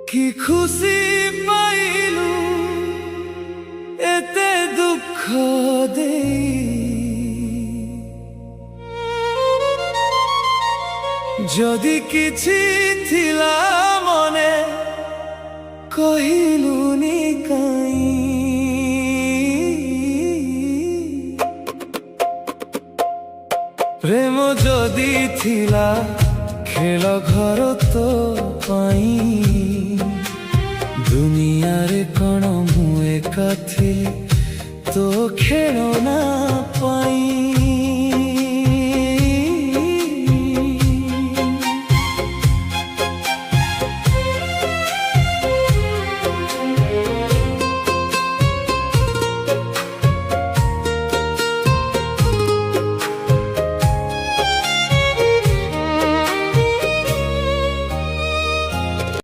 কি খুশি পাইলু এতে দুঃখ দেই যদি কিছু থিলা মনে কহিলু নি কাই প্রেম যদি থিলা খেল ঘর তো পাই দুনিয়ারে কণ মু একা থিলি তো খেল না পাই।